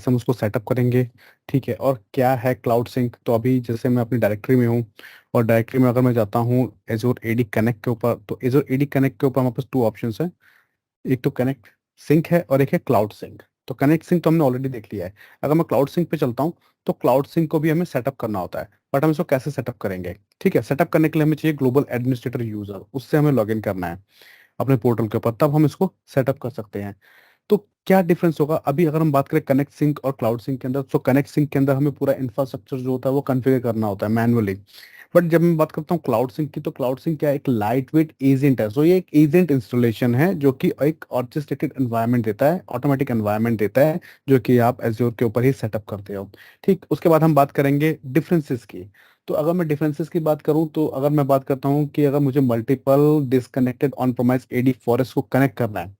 कैसे हम उसको सेटअप करेंगे, ठीक है, और क्या है क्लाउड सिंक। तो अभी जैसे मैं अपनी डायरेक्टरी में हूँ, और डायरेक्टरी में अगर मैं जाता हूँ एजोर एडी कनेक्ट के ऊपर, तो एजोर एडी कनेक्ट के ऊपर हमारे पास 2 ऑप्शंस हैं। एक तो कनेक्ट सिंक है और एक है क्लाउड सिंक। तो कनेक्ट सिंक तो हमने ऑलरेडी देख लिया है। अगर मैं क्लाउड सिंक पे चलता हूँ, तो क्लाउड सिंक को भी हमें सेटअप करना होता है, बट हम इसको कैसे सेटअप करेंगे। ठीक है, सेटअप करने के लिए हमें चाहिए ग्लोबल एडमिनिस्ट्रेटर यूजर, उससे हमें लॉगिन करना है अपने पोर्टल के ऊपर, तब हम इसको सेटअप कर सकते हैं। तो क्या डिफरेंस होगा अभी अगर हम बात करें कनेक्ट सिंक और क्लाउड सिंक के अंदर। तो कनेक्ट सिंक के अंदर हमें पूरा इंफ्रास्ट्रक्चर जो होता है वो कॉन्फ़िगर करना होता है मैनुअली। बट जब मैं बात करता हूँ क्लाउड सिंक की, तो क्लाउड सिंक क्या है, एक लाइट वेट एजेंट है। सो ये एक एजेंट इंस्टॉलेशन है जो कि एक ऑर्केस्ट्रेटेड एनवायरनमेंट देता है, ऑटोमेटिक एनवायरनमेंट देता है, जो कि आप एज्योर के ऊपर ही सेटअप करते हो। ठीक, उसके बाद हम बात करेंगे डिफरेंसेस की। तो अगर मैं डिफरेंसेस की बात करूं, तो अगर मैं बात करता हूं कि अगर मुझे multiple disconnected on premise AD forest को कनेक्ट करना है,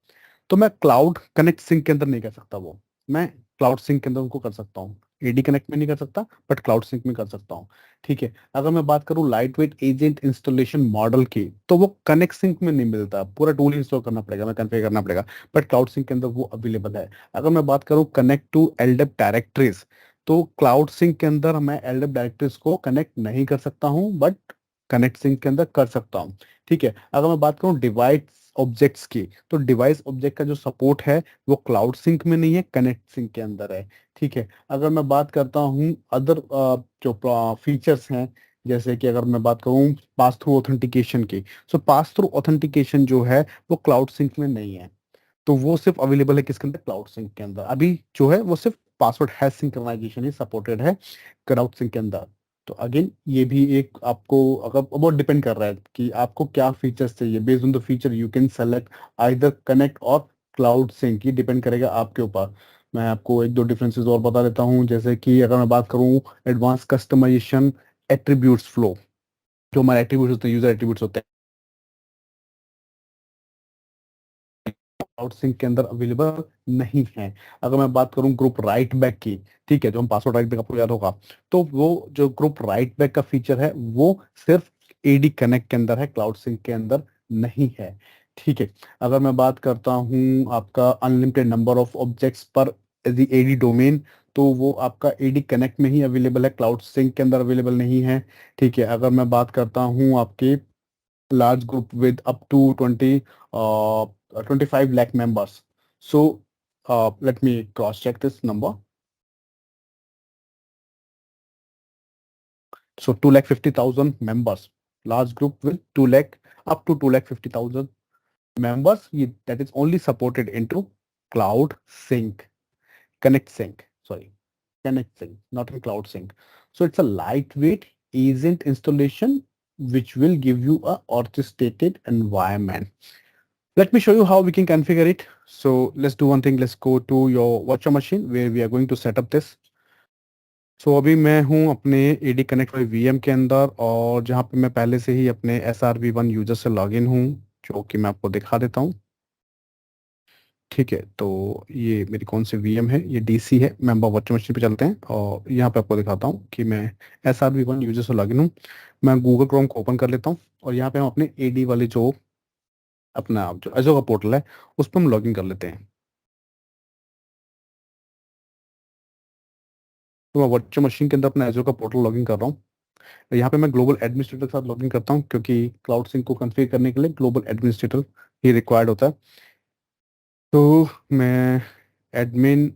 तो मैं क्लाउड कनेक्ट सिंक के अंदर नहीं कर सकता वो। मैं क्लाउड सिंक के अंदर उनको कर सकता हूँ। एडी कनेक्ट में नहीं कर सकता, बट क्लाउड सिंक में कर सकता हूँ। ठीक है, अगर मैं बात करूँ light weight agent installation model की, तो वो कनेक्ट सिंक में नहीं मिलता, पूरा टूल इंस्टॉल करना पड़ेगा, मैं कन्फिगर करना पड़ेगा। बट क्लाउड सिंक के अंदर वो अवेलेबल है। अगर मैं बात करूँ कनेक्ट टू एलडेप डायरेक्टरीज, तो क्लाउड सिंक के अंदर मैं एलडेप डायरेक्टरीज को कनेक्ट नहीं कर सकता हूँ, बट कनेक्ट सिंक के अंदर कर सकता हूँ। ठीक है, अगर मैं बात करूँ डिवाइस ऑब्जेक्ट्स की, तो डिवाइस ऑब्जेक्ट का जो सपोर्ट है वो क्लाउड सिंक में नहीं है, कनेक्ट सिंक के अंदर है। ठीक है, अगर मैं बात करता हूँ अदर जो फीचर्स हैं, जैसे कि अगर मैं बात करूँ पास थ्रू ऑथेंटिकेशन की, सो पास थ्रू ऑथेंटिकेशन जो है वो क्लाउड सिंक में नहीं है। तो वो सिर्फ अवेलेबल है किसके अंदर, क्लाउड सिंक के अंदर। अभी जो है वो सिर्फ पासवर्ड हैश सिंक्रोनाइजेशन ही सपोर्टेड है क्लाउड सिंक के अंदर। तो अगेन ये भी एक आपको अगर बहुत डिपेंड कर रहा है कि आपको क्या फीचर्स चाहिए। Based on the feature you can select either connect और क्लाउड सिंक, ये डिपेंड करेगा आपके ऊपर। मैं आपको एक दो डिफरेंसेस और बता देता हूँ, जैसे कि अगर मैं बात करूँ एडवांस कस्टमाइजेशन एट्रीब्यूट्स फ्लो, जो हमारे एट्रीब्यूट्स होते हैं, यूजर एट्रीब्यूट्स होते हैं, क्लाउड सिंक के अंदर अवेलेबल नहीं है। अगर मैं बात करूं ग्रुप राइट बैक की, ठीक है, जो हम पासवर्ड राइट बैक आपको याद होगा, तो वो जो ग्रुप राइट बैक का फीचर है वो सिर्फ एडी कनेक्ट के अंदर है, क्लाउड सिंक के अंदर नहीं है। ठीक है, अगर मैं बात करता हूं आपका अनलिमिटेड नंबर ऑफ ऑब्जेक्ट्स पर एडी डोमेन, तो वो आपका एडी कनेक्ट में ही अवेलेबल है, क्लाउड सिंक के अंदर अवेलेबल नहीं है। ठीक है, अगर मैं बात करता हूं आपके large group with up to 25 lakh members. So let me cross check this number. So 2,50,000 members, large group with 2 lakh up to 2,50,000 members. That is only supported into Cloud Sync, Connect Sync. Sorry, Connect Sync, not in Cloud Sync. So it's a lightweight agent installation which will give you a orchestrated environment. Let me show you how we can configure it. So let's do one thing. Let's go to your virtual machine where we are going to set up this. So अभी मैं हूँ अपने AD Connect वाले VM के अंदर, और जहाँ पे मैं पहले से ही अपने SRV1 यूजर से लॉगिन हूँ, जो कि मैं आपको दिखा देता हूँ। ठीक है, तो ये मेरी कौन सी VM है, ये DC है। मैं वर्चुअल मशीन पे चलते हैं और यहाँ पे आपको दिखाता हूँ कि मैं SRV1 यूजर से लॉगिन हूँ। मैं गूगल क्रोम को ओपन कर लेता हूँ, और यहाँ पे हम अपने AD वाले जो अपना जो एजो का पोर्टल है उस पर हम लॉगिन कर लेते हैं। तो मैं वर्चुअल मशीन के अंदर अपना एजो का पोर्टल लॉगिन कर रहा हूँ। यहाँ पे मैं ग्लोबल एडमिनिस्ट्रेटर के साथ लॉगिन करता हूँ, क्योंकि क्लाउड सिंक को कॉन्फ़िगर करने के लिए ग्लोबल एडमिनिस्ट्रेटर ही रिक्वायर्ड होता है। तो मैं एडमिन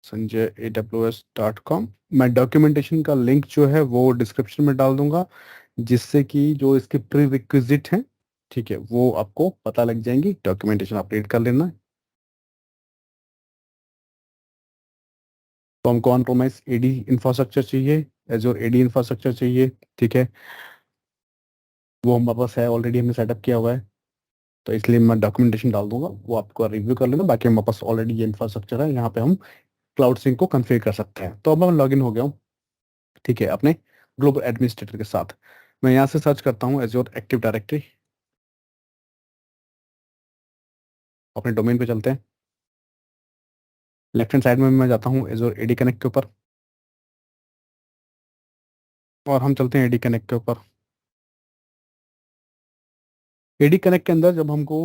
@sanjay@aws.com, मैं डॉक्यूमेंटेशन का लिंक जो है वो डिस्क्रिप्शन में डाल दूंगा, जिससे कि जो इसके प्री रिक्विजिट हैं, ठीक है, वो आपको पता लग जाएंगी। डॉक्यूमेंटेशन अपडेट कर लेना। तो हमको ऑन प्रोमाइस एडी इंफ्रास्ट्रक्चर चाहिए, एजोर एडी इंफ्रास्ट्रक्चर चाहिए। ठीक है, वो हमारे पास है, ऑलरेडी हमने सेटअप किया हुआ है, तो इसलिए मैं डॉक्यूमेंटेशन डाल दूंगा, वो आपको रिव्यू कर लेना। बाकी हमारे पास ऑलरेडी ये इंफ्रास्ट्रक्चर है, यहाँ पे हम क्लाउड सिंक को कॉन्फ़िगर कर सकते हैं। तो अब मैं लॉगिन हो गया हूँ, ठीक है, अपने ग्लोबल एडमिनिस्ट्रेटर के साथ। मैं यहाँ से सर्च करता हूँ एजोर एक्टिव डायरेक्टरी। अपने डोमेन पे चलते हैं। लेफ्ट हैंड साइड में मैं जाता हूँ एजोर एडी कनेक्ट के ऊपर, और हम चलते हैं एडी कनेक्ट के ऊपर। एडी कनेक्ट के अंदर जब हमको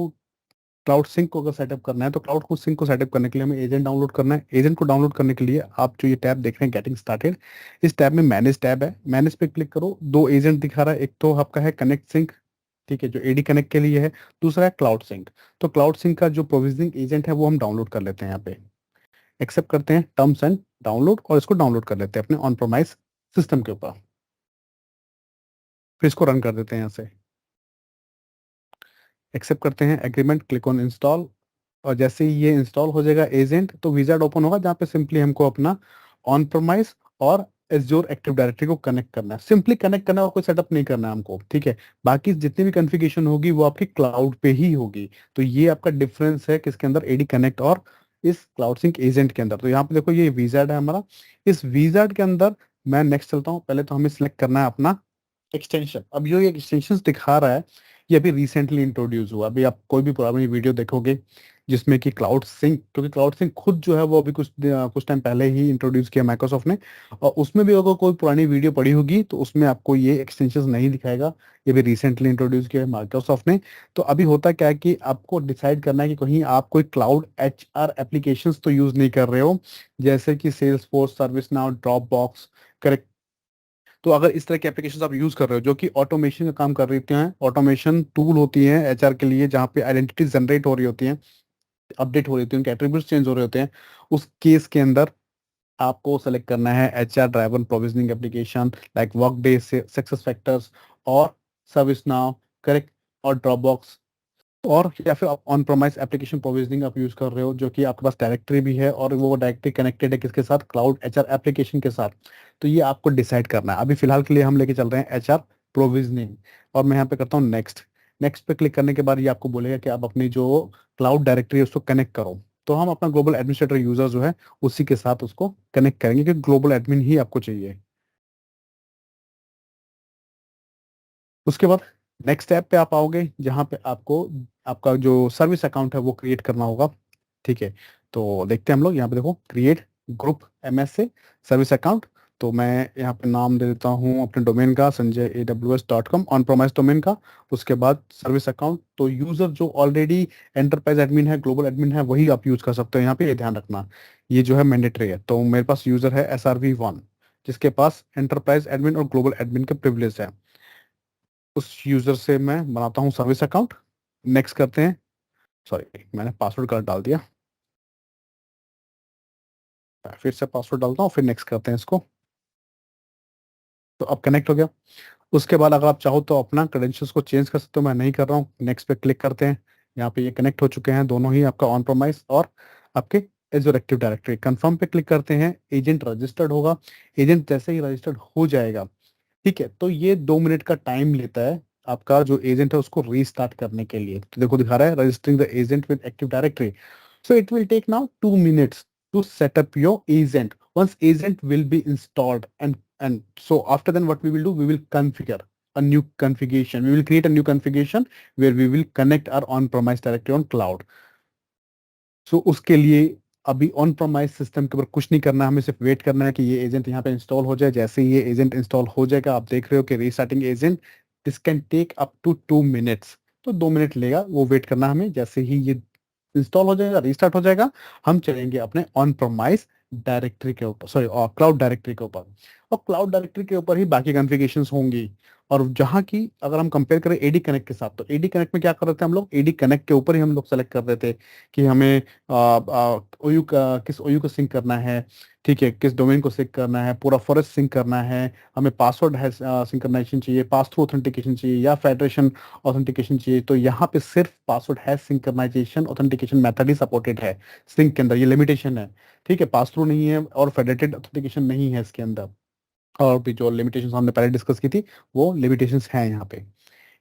क्लाउड सिंक को अगर सेटअप करना है तो क्लाउड को सिंक को सेटअप करने के लिए हमें एजेंट डाउनलोड करना है। एजेंट को डाउनलोड करने के लिए आप जो ये टैब देख रहे हैं गेटिंग स्टार्टेड, इस टैब में मैनेज टैब है, मैनेज पे क्लिक करो। दो एजेंट दिखा रहा है, एक तो आपका है कनेक्ट सिंक, ठीक है, जो एडी कनेक्ट के लिए है, दूसरा है क्लाउड सिंक। तो क्लाउड सिंक का जो प्रोविजनिंग एजेंट है वो हम डाउनलोड कर लेते हैं, यहाँ पे एक्सेप्ट करते हैं टर्म्स एंड डाउनलोड, और इसको डाउनलोड कर लेते हैं अपने ऑन प्रोमाइस सिस्टम के ऊपर। फिर इसको रन कर देते हैं यहाँ से, एक्सेप्ट करते हैं एग्रीमेंट, क्लिक ऑन इंस्टॉल। और जैसे ही ये इंस्टॉल हो जाएगा एजेंट, तो विजार्ड ओपन होगा जहाँ पे सिंपली हमको अपना ऑन प्रोमाइस और एज्योर एक्टिव डायरेक्टरी को कनेक्ट करना है। सिंपली कनेक्ट करना है और कोई सेटअप नहीं करना है हमको, ठीक है। बाकी जितनी भी कॉन्फ़िगरेशन होगी वो आपकी क्लाउड पे ही होगी। तो ये आपका डिफरेंस है किसके अंदर, एडी कनेक्ट और इस क्लाउड सिंक एजेंट के अंदर। तो यहाँ पे देखो ये विजार्ड है हमारा, इस विजार्ड के अंदर मैं नेक्स्ट चलता हूँ। पहले तो हमें सिलेक्ट करना है अपना एक्सटेंशन। अब जो ये एक्सटेंशन दिखा रहा है ये अभी रिसेंटली इंट्रोड्यूस हुआ। अभी आप कोई भी पुरानी वीडियो देखोगे जिसमें कि क्लाउड सिंक, क्योंकि क्लाउड सिंक खुद जो है वो अभी कुछ टाइम पहले ही इंट्रोड्यूस किया माइक्रोसॉफ्ट ने, और उसमें भी अगर कोई पुरानी वीडियो पड़ी होगी तो उसमें आपको ये एक्सटेंशन नहीं दिखाएगा। ये भी रिसेंटली इंट्रोड्यूस किया है माइक्रोसॉफ्ट ने। तो अभी होता क्या है कि आपको डिसाइड करना है कि कहीं आप कोई क्लाउड HR एप्लीकेशंस तो यूज नहीं कर रहे हो, जैसे कि Salesforce, ServiceNow, Dropbox, correct. तो अगर इस तरह की एप्लीकेशंस आप यूज कर रहे हो जो कि ऑटोमेशन का काम कर रही हैं, ऑटोमेशन टूल होती हैं HR के लिए, जहाँ पे आइडेंटिटी जनरेट हो रही होती हैं, अपडेट हो रही होती है, उनके एट्रीब्यूट्स चेंज हो रहे होते हैं, उस केस के अंदर आपको सेलेक्ट करना है HR driven provisioning application like Workday, success factors और सर्विस नाउ, करेक्ट, और ड्रॉपबॉक्स। और या फिर आप ऑन प्रोमाइस एप्लीकेशन प्रोविजनिंग आप यूज कर रहे हो, जो कि आपके पास डायरेक्टरी भी है और वो डायरेक्टली कनेक्टेड है किसके साथ, क्लाउड HR एप्लीकेशन के साथ। तो ये आपको डिसाइड करना है। अभी फिलहाल के लिए हम लेके चल रहे हैं HR प्रोविजनिंग, और मैं यहाँ पे करता हूँ नेक्स्ट। नेक्स्ट पे क्लिक करने के बाद ये आपको बोलेगा कि आप अपनी जो क्लाउड डायरेक्टरी है उसको कनेक्ट करो। तो हम अपना ग्लोबल एडमिनिस्ट्रेटर यूजर जो है उसी के साथ उसको कनेक्ट करेंगे, क्योंकि ग्लोबल एडमिन ही आपको चाहिए। उसके बाद नेक्स्ट ऐप पे आप आओगे जहाँ पे आपको आपका जो सर्विस अकाउंट है वो क्रिएट करना होगा, ठीक है। तो देखते हैं हम लोग, यहाँ पे देखो क्रिएट ग्रुप MS से सर्विस अकाउंट। तो मैं यहाँ पे नाम दे देता हूँ अपने डोमेन का, sanjayaws.com, ऑन प्रोमाइस डोमेन का। उसके बाद सर्विस अकाउंट, तो यूजर जो ऑलरेडी एंटरप्राइज एडमिन है, ग्लोबल एडमिन है, वही आप यूज कर सकते हो। यहाँ पे ये ध्यान रखना, ये जो है मैंडेटरी है। तो मेरे पास यूजर है SRV1, जिसके पास एंटरप्राइज एडमिन और ग्लोबल एडमिन के प्रिविलेज है। उस यूजर से मैं बनाता हूँ सर्विस अकाउंट। नेक्स्ट करते हैं, सॉरी मैंने पासवर्ड गलत डाल दिया, फिर से पासवर्ड डालता हूँ, फिर नेक्स्ट करते हैं इसको। तो अब कनेक्ट हो गया। उसके बाद अगर आप चाहो तो अपना क्रेडेंशियल्स को चेंज कर सकते हो, मैं नहीं कर रहा हूँ। नेक्स्ट पे क्लिक करते हैं, यहाँ पे ये कनेक्ट हो चुके हैं दोनों ही, आपका ऑन प्रोमाइस और आपके एजोर एक्टिव डायरेक्टरी। कंफर्म पे क्लिक करते हैं, एजेंट रजिस्टर्ड होगा। एजेंट जैसे ही रजिस्टर्ड हो जाएगा, ठीक है, तो ये 2 मिनट का टाइम लेता है आपका जो एजेंट है उसको रीस्टार्ट करने के लिए। तो देखो दिखा रहा है registering the agent with active directory. So it will take now 2 minutes to set up your agent. Once agent will be installed, and so after then what we will do, we will configure a new configuration. We will create a new configuration where we will connect our on-premise directory on cloud. So उसके लिए अभी on premise system के ऊपर कुछ नहीं करना है, हमें सिर्फ वेट करना है कि ये एजेंट यहाँ पे इंस्टॉल हो जाए। जैसे ही ये एजेंट इंस्टॉल हो जाएगा, आप देख रहे हो कि restarting agent, this can take up to 2 minutes. तो 2 मिनट लेगा, वो वेट करना है हमें। जैसे ही ये इंस्टॉल हो जाएगा, रीस्टार्ट हो जाएगा, हम चलेंगे अपने ऑन प्रोमाइस डायरेक्टरी के ऊपर, सॉरी क्लाउड डायरेक्टरी के ऊपर। और क्लाउड डायरेक्टरी के ऊपर ही बाकी कॉन्फ़िगरेशंस होंगी। और जहाँ की अगर हम कंपेयर करें एडी कनेक्ट के साथ, तो एडी कनेक्ट में क्या कर रहे थे हम लोग, एडी कनेक्ट के ऊपर ही हम लोग सेलेक्ट कर रहे थे कि हमें ओयू का किस ओयू को सिंक करना है, ठीक है, किस डोमेन को सिंक करना है, पूरा फॉरेस्ट सिंक करना है, हमें पासवर्ड है सिंक्रनाइजेशन चाहिए, पास थ्रू ऑथेंटिकेशन चाहिए, या फेडरेशन ऑथेंटिकेशन चाहिए। तो यहाँ पे सिर्फ पासवर्ड है सिंक्रनाइजेशन ऑथेंटिकेशन मेथड ही सपोर्टेड है सिंक के अंदर, ये लिमिटेशन है, ठीक है। पास थ्रू नहीं है और फेडरेटेड ऑथेंटिकेशन नहीं है इसके अंदर। और भी जो लिमिटेशंस हमने पहले डिस्कस की थी वो लिमिटेशंस हैं यहाँ पे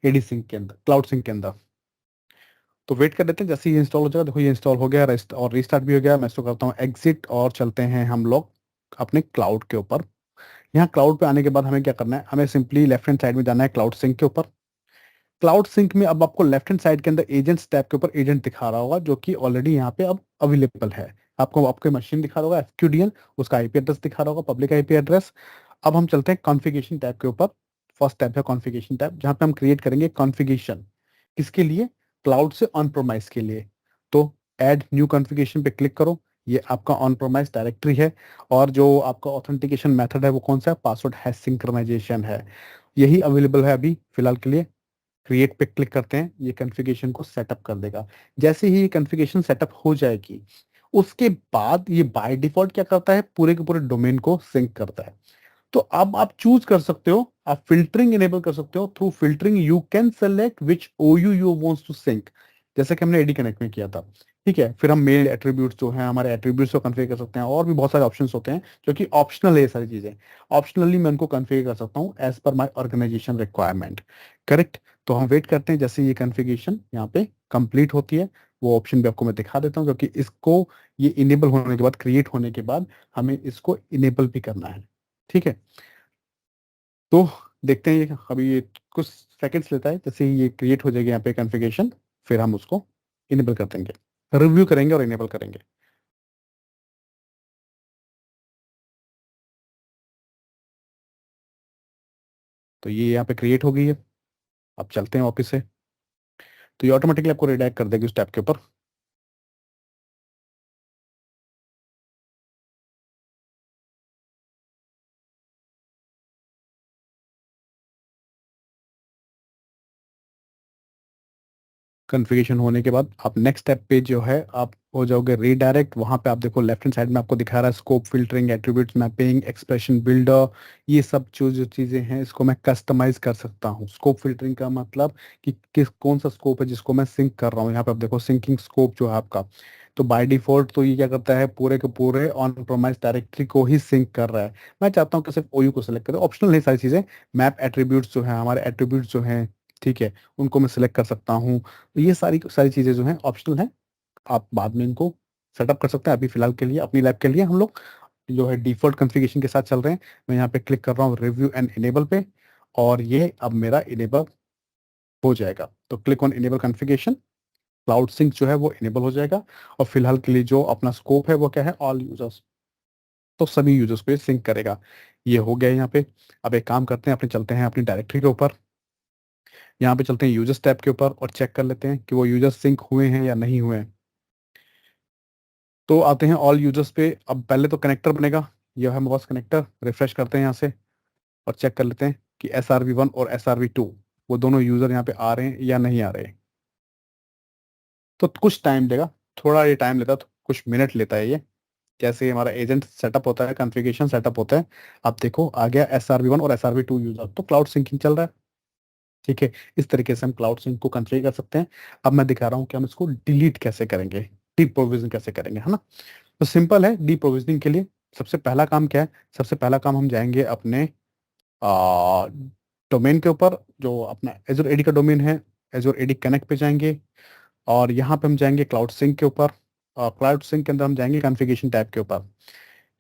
एडी सिंक के अंदर, क्लाउड सिंक के अंदर। तो वेट कर लेते हैं, जैसे ये इंस्टॉल हो जाएगा। देखो ये इंस्टॉल हो गया, और रीस्टार्ट भी हो गया। मैं इसको करता हूँ एग्जिट, और चलते हैं हम लोग अपने क्लाउड के ऊपर। यहाँ क्लाउड पे आने के बाद हमें क्या करना है, हमें सिंपली लेफ्ट हैंड साइड में जाना है क्लाउड सिंक के ऊपर। क्लाउड सिंक में अब आपको लेफ्ट हैंड साइड के अंदर एजेंट्स टैब के ऊपर एजेंट दिखा रहा होगा, जो कि ऑलरेडी यहाँ पे अब अवेलेबल है। आपको आपके मशीन दिखा रहा होगा FQDN, उसका IP एड्रेस दिखा रहा होगा, पब्लिक IP एड्रेस। अब हम चलते हैं कॉन्फ़िगरेशन टैब के ऊपर। फर्स्ट टैब है कॉन्फ़िगरेशन टैब, जहाँ पे हम क्रिएट करेंगे कॉन्फ़िगरेशन किसके लिए, क्लाउड से ऑन प्रोमाइस के लिए। तो ऐड न्यू कॉन्फ़िगरेशन पे क्लिक करो। ये आपका ऑन प्रोमाइस डायरेक्टरी है, और जो आपका ऑथेंटिकेशन मेथड है वो कौन सा है? पासवर्ड हैश सिंक्रोनाइजेशन है। यही अवेलेबल है अभी फिलहाल के लिए। क्रिएट पे क्लिक करते हैं, ये कॉन्फ़िगरेशन को सेटअप कर देगा। जैसे ही ये कॉन्फ़िगरेशन सेटअप हो जाएगी, उसके बाद ये बाय डिफ़ॉल्ट क्या करता है? पूरे के पूरे डोमेन को सिंक करता है। तो अब आप चूज़ कर सकते हो, आप फ़िल्टरिंग इनेबल कर सकते हो। Through filtering you can select which OU you wants to sync, जैसे कि हमने एडी कनेक्ट में किया था। ठीक है? फिर हम मेल एट्रिब्यूट्स जो हैं, हमारे एट्रिब्यूट्स को कॉन्फ़िगर कर सकते हैं, और भी बहुत सारे ऑप्शंस होते हैं जो कि ऑप्शनल है ये सारी चीज़ें। ऑप्शनली मैं उनको कॉन्फ़िगर कर सकता हूँ as per my organisation requirement. Correct? तो हम वेट करते हैं जैसे ये कॉन्फ़िगरेशन यहाँ पे कंप्लीट होती है, वो ऑप्शन भी आपको मैं दिखा देता हूँ, क्योंकि इसको ये इनेबल होने के बाद, क्रिएट होने के बाद हमें इसको इनेबल भी करना है। ठीक है? तो देखते हैं, ये अभी ये कुछ सेकंड्स लेता है, जैसे ही ये क्रिएट हो जाएगी यहाँ पे कॉन्फ़िगरेशन, फिर हम उसको इनेबल कर देंगे, रिव्यू करेंगे और इनेबल करेंगे। तो ये यहाँ पे क्रिएट हो गई है। अब चलते हैं वापस से, तो ये ऑटोमेटिकली आपको रिडायरेक्ट कर देगी उस टैब के ऊपर। कॉन्फ़िगरेशन होने के बाद आप नेक्स्ट स्टेप पे जो है आप हो जाओगे रीडायरेक्ट। वहाँ पे आप देखो लेफ्ट हैंड साइड में आपको दिखा रहा है scope filtering, attributes mapping, expression builder. ये सब जो चीज़ें हैं, इसको मैं कस्टमाइज़ कर सकता हूँ। स्कोप फ़िल्टरिंग का मतलब कि किस कौन सा स्कोप है जिसको मैं सिंक कर रहा हूँ। यहाँ पे आप देखो सिंकिंग स्कोप जो है आपका, तो बाय डिफ़ॉल्ट तो ये क्या करता है, पूरे के पूरे ऑन प्रोमाइस डायरेक्टरी को ही सिंक कर रहा है। मैं चाहता हूँ कि सिर्फ़ ओयू को सेलेक्ट करें, ऑप्शनल है सारी चीज़ें। मैप एट्रिब्यूट्स जो हैं, हमारे एट्रिब्यूट्स जो हैं, ठीक है, उनको मैं सिलेक्ट कर सकता हूँ। तो ये सारी सारी चीज़ें जो हैं ऑप्शनल हैं, आप बाद में इनको सेटअप कर सकते हैं। अभी फिलहाल के लिए अपनी लैब के लिए हम लोग जो है डिफ़ॉल्ट कॉन्फ़िगरेशन के साथ चल रहे हैं। मैं यहाँ पे क्लिक कर रहा हूँ रिव्यू एंड इनेबल पे, और ये अब मेरा इनेबल हो जाएगा। तो click on enable configuration, cloud sync जो है वो इनेबल हो जाएगा। और फिलहाल के लिए जो अपना स्कोप है वो क्या है? All users. तो सभी यूज़र्स को ये सिंक करेगा। ये हो गया यहाँ पे। अब एक काम करते हैं, अपने चलते हैं अपनी डायरेक्टरी के ऊपर। यहाँ पे चलते हैं यूज़र्स टैब के ऊपर और चेक कर लेते हैं कि वो यूज़र्स सिंक हुए हैं या नहीं हुए हैं। तो आते हैं ऑल यूजर्स पे। अब पहले तो कनेक्टर बनेगा, यह है मेरे पास कनेक्टर। रिफ्रेश करते हैं यहाँ से और चेक कर लेते हैं कि SRV1 और SRV2 वो दोनों यूजर यहाँ पे आ रहे हैं या नहीं आ रहे हैं। तो कुछ टाइम लेगा, थोड़ा ये टाइम लेता है, तो कुछ मिनट लेता है ये। जैसे ही हमारा एजेंट सेटअप होता है, कॉन्फ़िगरेशन सेटअप होता है, आप देखो आ गया SRV1 और SRV2 यूजर, तो क्लाउड सिंकिंग चल रहा है। ठीक है? इस तरीके से हम क्लाउड सिंक को कॉन्फ़िगर कर सकते हैं। अब मैं दिखा रहा हूँ कि हम इसको डिलीट कैसे करेंगे, डीप्रोविजन कैसे करेंगे, है ना? तो सिंपल है, डीप्रोविजनिंग के लिए सबसे पहला काम क्या है? सबसे पहला काम हम जाएँगे अपने डोमेन के ऊपर, जो अपना एज़्योर एडी का डोमेन है, एज़्योर एडी कनेक्ट पे जाएँगे, और यहाँ पे हम जाएँगे क्लाउड सिंक के ऊपर। क्लाउड सिंक के अंदर हम जाएँगे कॉन्फ़िगरेशन टैब के ऊपर।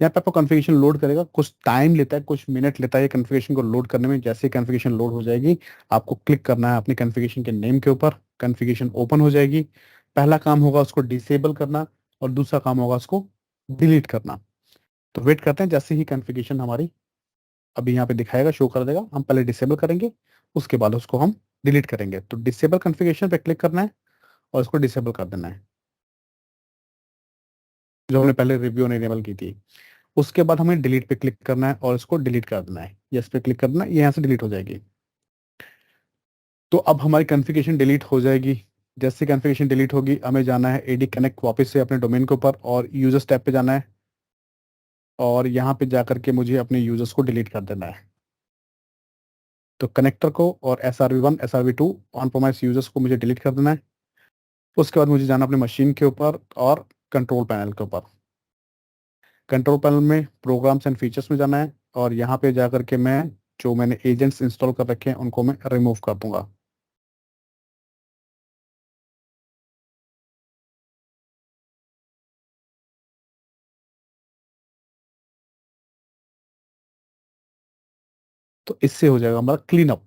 यहाँ पे आपको कॉन्फ़िगरेशन लोड करेगा, कुछ टाइम लेता है, कुछ मिनट लेता है ये कॉन्फ़िगरेशन को लोड करने में। जैसे ही कॉन्फ़िगरेशन लोड हो जाएगी, आपको क्लिक करना है अपनी कॉन्फ़िगरेशन के नेम के ऊपर, कॉन्फ़िगरेशन ओपन हो जाएगी। पहला काम होगा उसको डिसेबल करना, और दूसरा काम होगा उसको डिलीट करना। तो वेट करते हैं, जैसे ही कॉन्फ़िगरेशन हमारी अभी यहाँ पे दिखाएगा, शो कर देगा, हम पहले डिसेबल करेंगे, उसके बाद उसको हम डिलीट करेंगे। तो डिसेबल कॉन्फ़िगरेशन पे क्लिक करना है और इसको डिसेबल कर देना है, जो हमने पहले रिव्यू और इनेबल की थी। उसके बाद हमें डिलीट पे क्लिक करना है और इसको डिलीट कर देना है। यस पे क्लिक करना है, ये यहाँ से डिलीट हो जाएगी। तो अब हमारी कॉन्फ़िगरेशन डिलीट हो जाएगी। जैसे कॉन्फ़िगरेशन डिलीट होगी, हमें जाना है एडी कनेक्ट वापस से अपने डोमेन के ऊपर, और यूजर्स टैब पे जाना है, और यहाँ पे जाकर के मुझे अपने यूजर्स को डिलीट कर देना है। तो कनेक्टर को और SRV1 SRV2 on premise users को मुझे डिलीट कर देना है। उसके बाद मुझे जाना अपने मशीन के ऊपर और कंट्रोल पैनल के ऊपर। कंट्रोल पैनल में प्रोग्राम्स एंड फीचर्स में जाना है, और यहाँ पे जाकर के मैं जो मैंने एजेंट्स इंस्टॉल कर रखे हैं उनको मैं रिमूव कर दूंगा। तो इससे हो जाएगा हमारा क्लीन अप।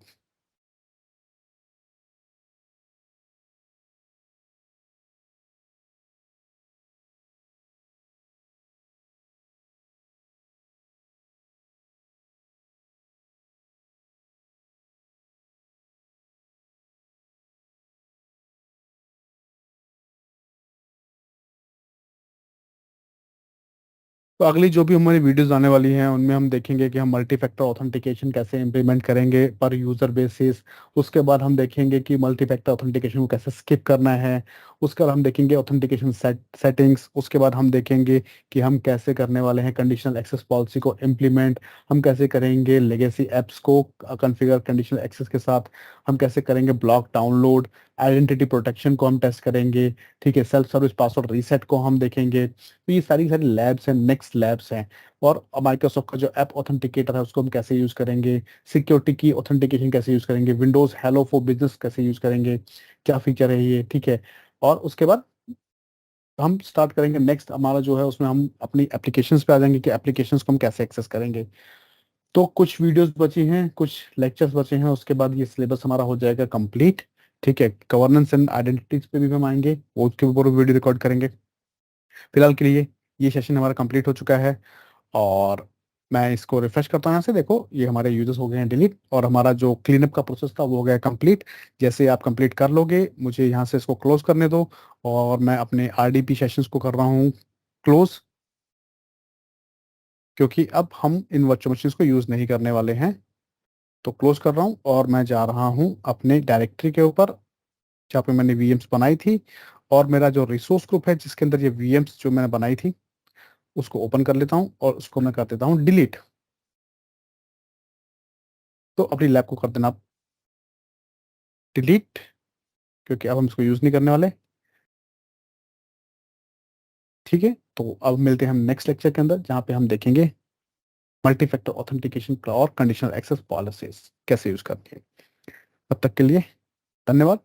तो अगली जो भी हमारी वीडियोस आने वाली हैं उनमें हम देखेंगे कि हम मल्टी फैक्टर ऑथेंटिकेशन कैसे इंप्लीमेंट करेंगे पर यूज़र बेसिस। उसके बाद हम देखेंगे कि मल्टी फैक्टर ऑथेंटिकेशन को कैसे स्किप करना है। उसके बाद हम देखेंगे ऑथेंटिकेशन सेटिंग्स। उसके बाद हम देखेंगे कि हम कैसे करने वाले हैं कंडीशनल एक्सेस पॉलिसी को इम्प्लीमेंट। हम कैसे करेंगे लेगेसी एप्स को कॉन्फ़िगर कंडीशनल एक्सेस के साथ। हम कैसे करेंगे ब्लॉक डाउनलोड। आइडेंटिटी प्रोटेक्शन को हम टेस्ट करेंगे। ठीक है, सेल्फ सर्विस पासवर्ड रीसेट को हम देखेंगे। तो ये सारी सारी लैब्स हैं, नेक्स्ट लैब्स हैं। और माइक्रोसॉफ्ट का जो ऐप ऑथेंटिकेटर है उसको हम कैसे यूज करेंगे, सिक्योरिटी की ऑथेंटिकेशन कैसे यूज करेंगे, विंडोज हेलो फॉर बिजनेस कैसे यूज करेंगे, क्या फीचर है ये। ठीक है, और उसके बाद हम स्टार्ट करेंगे नेक्स्ट हमारा जो है उसमें हम अपनी एप्लीकेशंस पे आ जाएंगे कि एप्लीकेशंस को हम कैसे एक्सेस करेंगे। तो कुछ वीडियोस बची हैं, कुछ लेक्चर्स बचे हैं, उसके बाद ये सिलेबस हमारा हो जाएगा कंप्लीट। ठीक है, गवर्नेंस एंड आइडेंटिटीज पे भी हम आएंगे, वो उसके ऊपर वीडियो रिकॉर्ड करेंगे। फिलहाल के लिए ये सेशन हमारा कंप्लीट हो चुका है। और मैं इसको रिफ्रेश करता हूँ, यहाँ से देखो ये हमारे यूजर्स हो गए हैं डिलीट और हमारा जो क्लीनअप का प्रोसेस था वो हो गया कंप्लीट। जैसे आप कंप्लीट कर लोगे मुझे यहाँ से इसको क्लोज करने दो। और मैं अपने आरडीपी सेशंस को कर रहा हूँ क्लोज, क्योंकि अब हम इन वर्चुअल मशीन्स को यूज़ नहीं करने वाले हैं। तो क्लोज कर रहा हूँ और मैं जा रहा हूँ अपने डायरेक्टरी के ऊपर जहाँ पे मैंने वीएम्स बनाई थी। और मेरा जो रिसोर्स ग्रुप है जिसके अंदर ये वीएम्स जो मैंने बनाई थी उसको ओपन कर लेता हूँ और उसको मैं कर देता हूँ डिलीट। तो अपनी लैब को कर देना आप डिलीट, क्योंकि अब हम इसको यूज़ नहीं करने वाले। ठीक है, तो अब मिलते हैं हम नेक्स्ट लेक्चर के अंदर जहाँ पे हम देखेंगे मल्टी फैक्टर ऑथेंटिकेशन और कंडीशनल एक्सेस पॉलिसीज कैसे यूज़ करनी है। तब तक के लिए धन्यवाद।